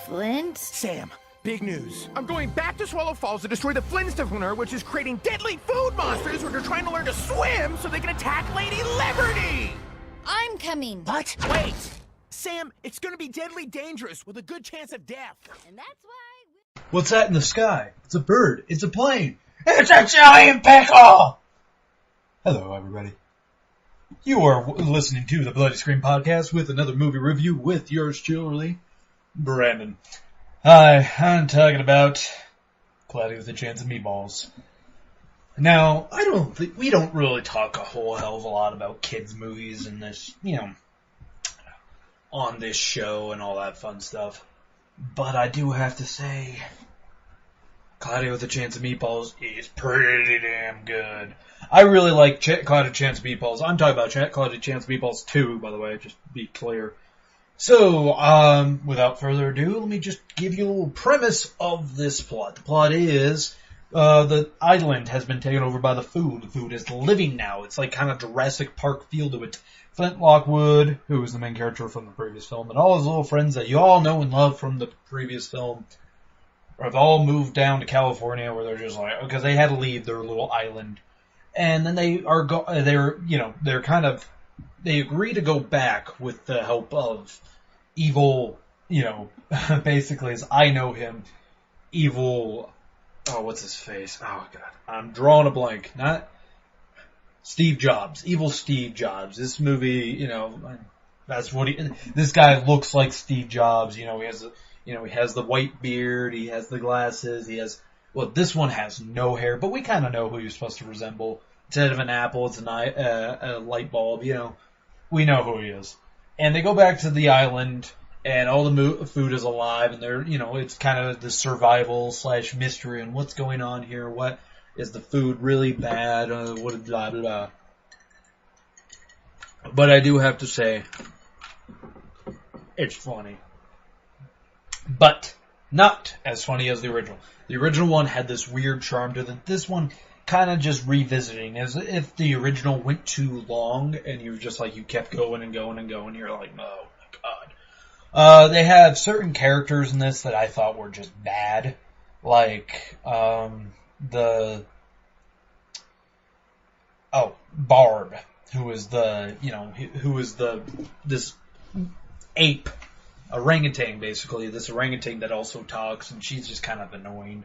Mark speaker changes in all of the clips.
Speaker 1: Flint?
Speaker 2: Sam, big news. I'm going back to Swallow Falls to destroy the Flintstoner, which is creating deadly food monsters who are trying to learn to swim so they can attack Lady Liberty!
Speaker 1: I'm coming.
Speaker 2: What? Wait! Sam, it's gonna be deadly dangerous with a good chance of death.
Speaker 1: And that's why...
Speaker 3: What's that in the sky? It's a bird. It's a plane. It's a giant pickle! Hello, everybody. You are listening to the Bloody Screen Podcast with another movie review with yours truly, Brandon. Hi, I'm talking about Cloudy with a Chance of Meatballs. Now, we don't really talk a whole hell of a lot about kids' movies in this, on this show and all that fun stuff. But I do have to say, Cloudy with a Chance of Meatballs is pretty damn good. I really like Cloudy with a Chance of Meatballs. I'm talking about Cloudy with a Chance of Meatballs 2, by the way, just to be clear. So, without further ado, let me just give you a little premise of this plot. The plot is, the island has been taken over by the food. The food is living now. It's like kind of Jurassic Park feel to it. Flint Lockwood, who is the main character from the previous film, and all his little friends that you all know and love from the previous film, have all moved down to California where they're just like, because they had to leave their little island. And then they agree to go back with the help of evil, basically as I know him, evil, what's his face? Oh god, I'm drawing a blank. Not Steve Jobs, evil Steve Jobs. This movie, that's what this guy looks like Steve Jobs. He has the white beard, he has the glasses, this one has no hair, but we kind of know who you're supposed to resemble. Instead of an apple, it's a light bulb, We know who he is. And they go back to the island, and all the food is alive, and they're, it's kind of the survival / mystery, and what's going on here, what is the food really bad, what blah, blah, blah. But I do have to say, it's funny. But not as funny as the original. The original one had this weird charm to it. This one kind of just revisiting. As if the original went too long and you were just like, you kept going and going and going. You're like, oh my god. They have certain characters in this that I thought were just bad. Like, Barb, who is this ape. Orangutan, basically. This orangutan that also talks, and she's just kind of annoying.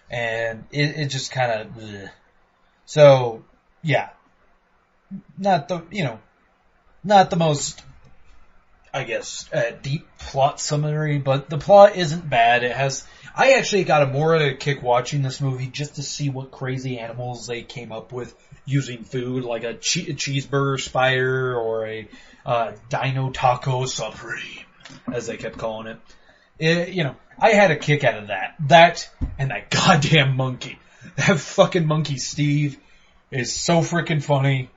Speaker 3: And it just kind of, bleh. So, yeah. Not the most, I guess, deep plot summary, but the plot isn't bad. I actually got a more of a kick watching this movie just to see what crazy animals they came up with using food, like a cheeseburger spider or a Dino Taco Supreme, as they kept calling it. I had a kick out of that. That, and that goddamn monkey. That fucking monkey, Steve, is so freaking funny.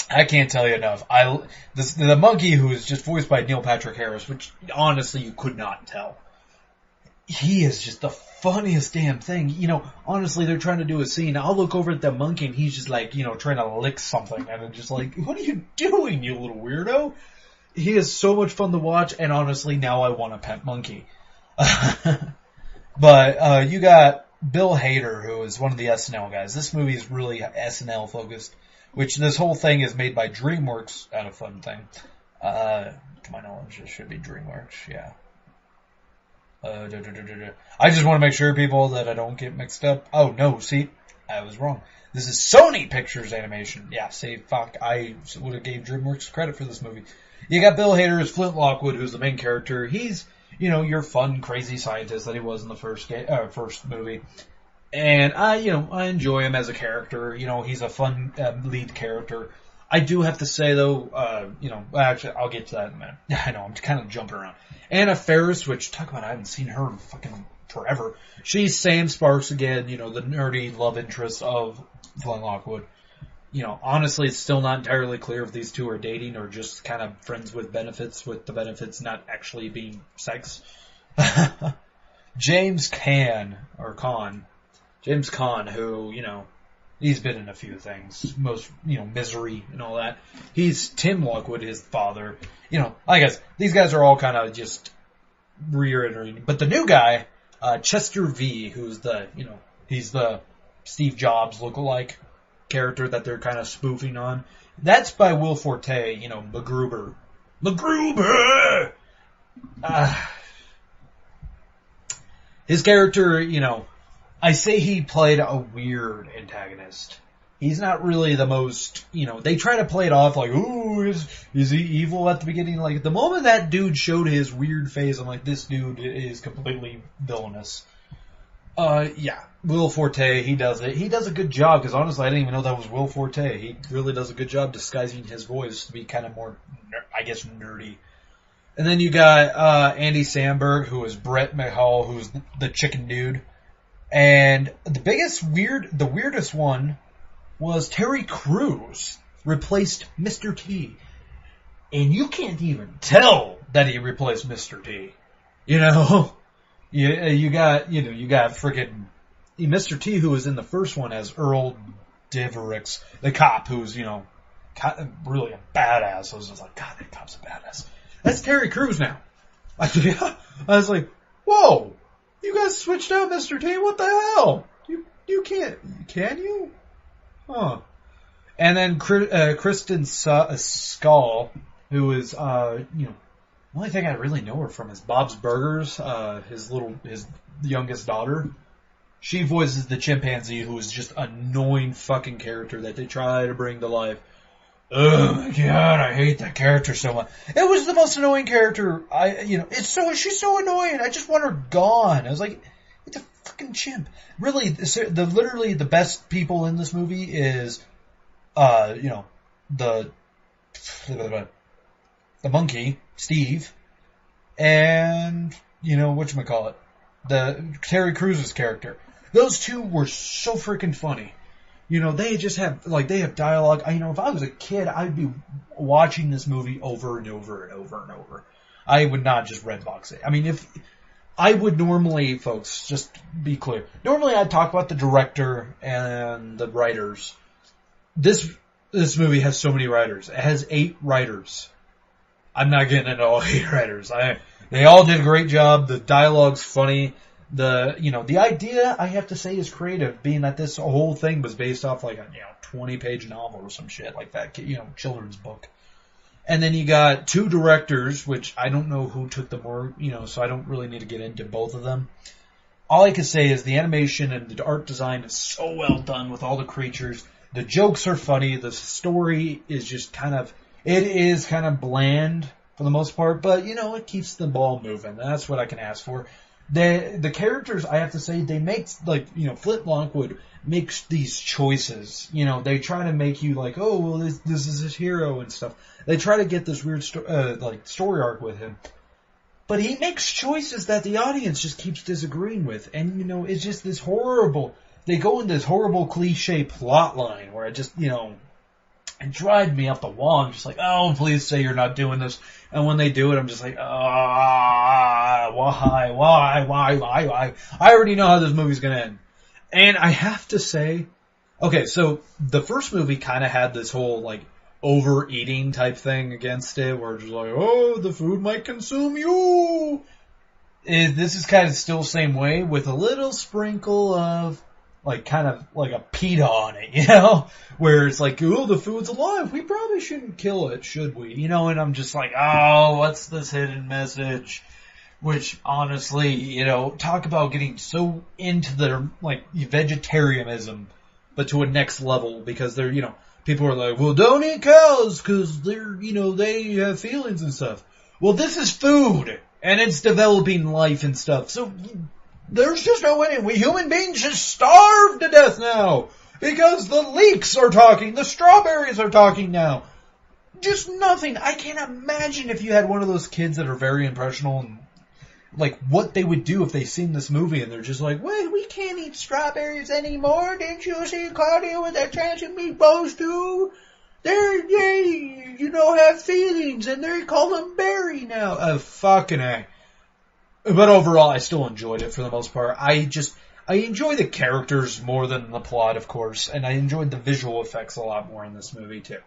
Speaker 3: I can't tell you enough. The monkey, who is just voiced by Neil Patrick Harris, which honestly you could not tell. He is just the funniest damn thing. Honestly, they're trying to do a scene. I'll look over at the monkey and he's just like, trying to lick something. And I'm just like, what are you doing, you little weirdo? He is so much fun to watch, and honestly, now I want a pet monkey. But you got Bill Hader, who is one of the SNL guys. This movie is really SNL focused, which this whole thing is made by DreamWorks. Not a fun thing. To my knowledge, it should be DreamWorks, yeah. I just want to make sure, people, that I don't get mixed up. Oh, no, see, I was wrong. This is Sony Pictures Animation. Yeah, see, fuck, I would have gave DreamWorks credit for this movie. You got Bill Hader as Flint Lockwood, who's the main character. He's, your fun, crazy scientist that he was in the first movie. And I enjoy him as a character. He's a fun lead character. I do have to say, though, actually, I'll get to that in a minute. I know, I'm kind of jumping around. Anna Faris, which, talk about, I haven't seen her in fucking forever. She's Sam Sparks again, the nerdy love interest of Flint Lockwood. Honestly, it's still not entirely clear if these two are dating or just kind of friends with the benefits not actually being sex. James Caan, who, he's been in a few things, most, Misery and all that. He's Tim Lockwood, his father. I guess these guys are all kind of just reiterating. But the new guy, Chester V, who's he's the Steve Jobs lookalike character that they're kind of spoofing on. That's by Will Forte, MacGruber. MacGruber! His character, I say he played a weird antagonist. He's not really the most, they try to play it off like, ooh, is he evil at the beginning? Like, the moment that dude showed his weird face, I'm like, this dude is completely villainous. Yeah, Will Forte, he does it. He does a good job, because honestly, I didn't even know that was Will Forte. He really does a good job disguising his voice to be kind of more, I guess, nerdy. And then you got Andy Samberg, who is Brett McHall, who's the chicken dude. And the weirdest one was Terry Crews replaced Mr. T. And you can't even tell that he replaced Mr. T. You got freaking Mr. T, who was in the first one as Earl Divericks, the cop who's, really a badass. I was just like, God, that cop's a badass. That's Terry Crews now. I was like, whoa, you guys switched out Mr. T? What the hell? You can't, can you? Huh. And then Kristen Skull, who is, the only thing I really know her from is Bob's Burgers, his youngest daughter. She voices the chimpanzee, who is just an annoying fucking character that they try to bring to life. Oh my god, I hate that character so much. It was the most annoying character. She's so annoying. I just want her gone. I was like, it's a fucking chimp. Really, literally the best people in this movie is, the monkey, Steve, and, whatchamacallit, the Terry Crews' character. Those two were so freaking funny. They just have, they have dialogue. If I was a kid, I'd be watching this movie over and over and over and over. I would not just Redbox it. If I would normally, folks, just be clear. Normally I'd talk about the director and the writers. This movie has so many writers. It has 8 writers. I'm not getting into all 8 writers. They all did a great job. The dialogue's funny. The idea, I have to say, is creative, being that this whole thing was based off a 20-page novel or some shit like that, children's book. And then you got 2 directors, which I don't know who took the more, so I don't really need to get into both of them. All I can say is the animation and the art design is so well done with all the creatures. The jokes are funny. The story is just kind of bland for the most part, but, it keeps the ball moving. That's what I can ask for. The characters, I have to say, they make, Flint Lockwood makes these choices. They try to make you like, oh, well, this is his hero and stuff. They try to get this weird story arc with him. But he makes choices that the audience just keeps disagreeing with. And, it's just this horrible, they go in this horrible cliche plot line where it just, it drives me up the wall. I'm just like, oh, please say you're not doing this. And when they do it, I'm just like, why? I already know how this movie's going to end. And I have to say, okay, so the first movie kind of had this whole, overeating type thing against it, where it's just like, oh, the food might consume you. This is kind of still the same way, with a little sprinkle of, kind of like a PETA on it, where it's like, oh, the food's alive. We probably shouldn't kill it, should we? And I'm just like, oh, what's this hidden message? Which, honestly, talk about getting so into their, vegetarianism, but to a next level, because they're, people are like, well, don't eat cows, because they're, they have feelings and stuff. Well, this is food, and it's developing life and stuff, so there's just no way. We human beings just starve to death now. Because the leeks are talking. The strawberries are talking now. Just nothing. I can't imagine if you had one of those kids that are very impressionable and what they would do if they seen this movie and they're just like, well, we can't eat strawberries anymore. Didn't you see Claudia with that Chance of Meatballs too? They have feelings and they call them berry now. Fucking A. But overall, I still enjoyed it for the most part. I enjoy the characters more than the plot, of course, and I enjoyed the visual effects a lot more in this movie, too.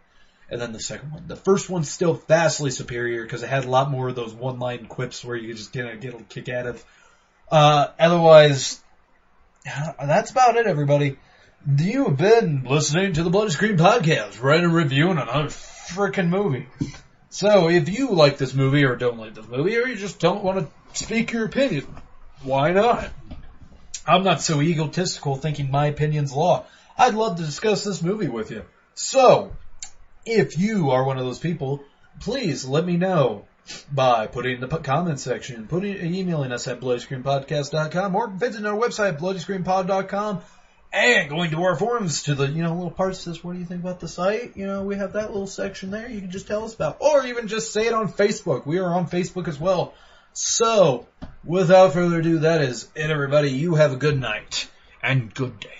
Speaker 3: and then the second one. The first one's still vastly superior because it had a lot more of those one-line quips where you could just get a kick out of. Otherwise, that's about it, everybody. You have been listening to the Bloody Screen Podcast, writing and reviewing another frickin' movie. So, if you like this movie or don't like this movie, or you just don't want to speak your opinion, why not? I'm not so egotistical thinking my opinion's law. I'd love to discuss this movie with you. So, if you are one of those people, please let me know by putting in the comment section, emailing us at bloodyscreenpodcast.com, or visiting our website, bloodyscreenpod.com, and going to our forums to the, little parts that says, what do you think about the site? We have that little section there you can just tell us about. Or even just say it on Facebook. We are on Facebook as well. So, without further ado, that is it, everybody. You have a good night and good day.